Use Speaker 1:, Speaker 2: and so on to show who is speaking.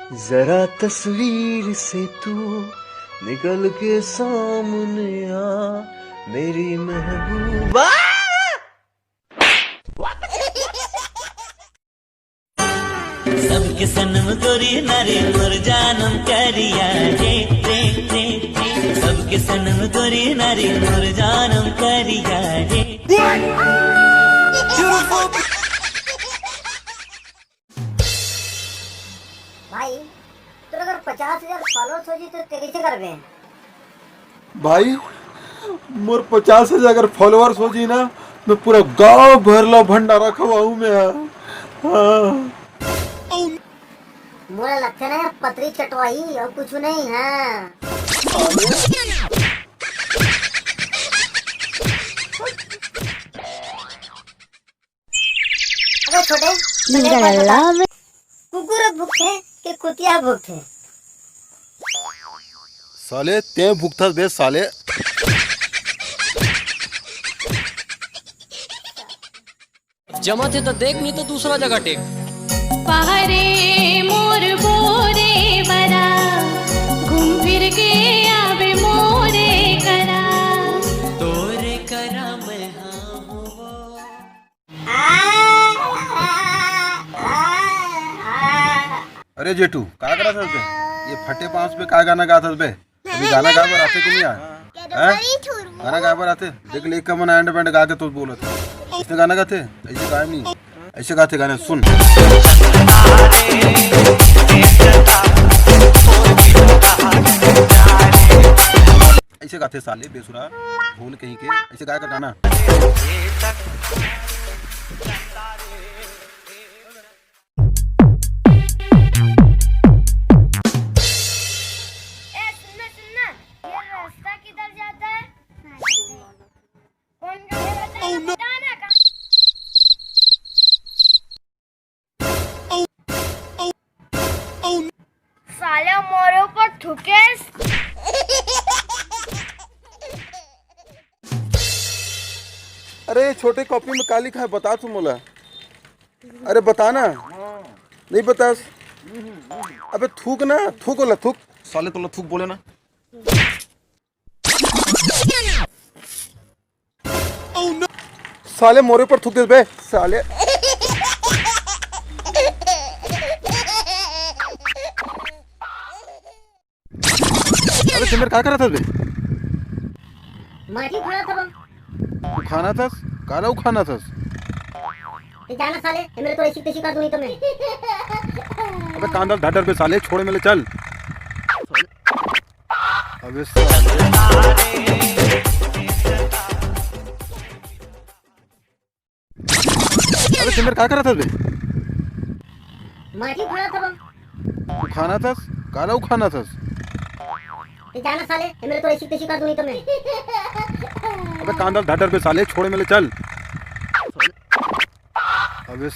Speaker 1: जरा तस्वीर से तू निकल के सामने आ मेरी महबूबा।
Speaker 2: सबके सनम गोरी नारी मोर जानम करिया रे रे रे रे। सबके सनम गोरी नारी मोर जानम करिया रे।
Speaker 3: भाई तो अगर 50,000 फॉलोअर्स हो जी तो कैसे कर गए
Speaker 4: भाई मोर 50,000 अगर फॉलोअर्स हो जी ना मैं पूरा गांव भरला भंडारा खवाऊं मैं। हाँ।
Speaker 3: मोला लगता है ना यार पतरी चटवाई और कुछ नहीं है। अबे छोटे कुकुर भूखे के कुतिया भूखे।
Speaker 4: साले ते भुगता बे साले।
Speaker 5: जमा थे तो देख, नहीं तो दूसरा जगह टेक।
Speaker 6: पहरे मोर बोरे बरा घूम फिर के आवे मोरे करा।
Speaker 2: तोरे करा मैं हाँ वो।
Speaker 4: अरे जेठू क्या करा था बे? ये फटे पांच पे क्या गाना गा था बे? अभी गाना गा पर आते कि नहीं आए? गाना गा पर आते? देख ले का मना एंड बैंड गा के तो बोला था। इसने गाना गाते? ऐसे गाए नहीं, ऐसे गाते गाने सुन। ऐसे गाते साले बेसुरा भूल कहीं के, ऐसे गाया का गाना।
Speaker 6: साले मोरे ऊपर थूकेस।
Speaker 4: अरे छोटे कॉपी में क्या लिखा है बता तू मोला। अरे बताना नहीं बता। अबे थूक ना, थूक बोला थूक साले तो थूक बोले ना। साले मोरे पर थूक दे बे साले। अरे सिमर क्या करा था बे?
Speaker 3: माटी खाना था
Speaker 4: तू खाना था? काला खाना था?
Speaker 3: जाना साले मेरे तो ऐसी तैसी कर दूंगी तो मैं।
Speaker 4: अबे कांदा ढाडर पे साले छोड़ मेले चल। अबे अबे सिमर क्या करा था बे?
Speaker 3: माटी खाना था
Speaker 4: तू खाना था? काला खाना था?
Speaker 3: जाना साले मेरे तो ऐसी तैसी कर दूंगी तो मैं।
Speaker 4: अबे कांदा ढाडर पे साले छोड़ मेले चल। अबे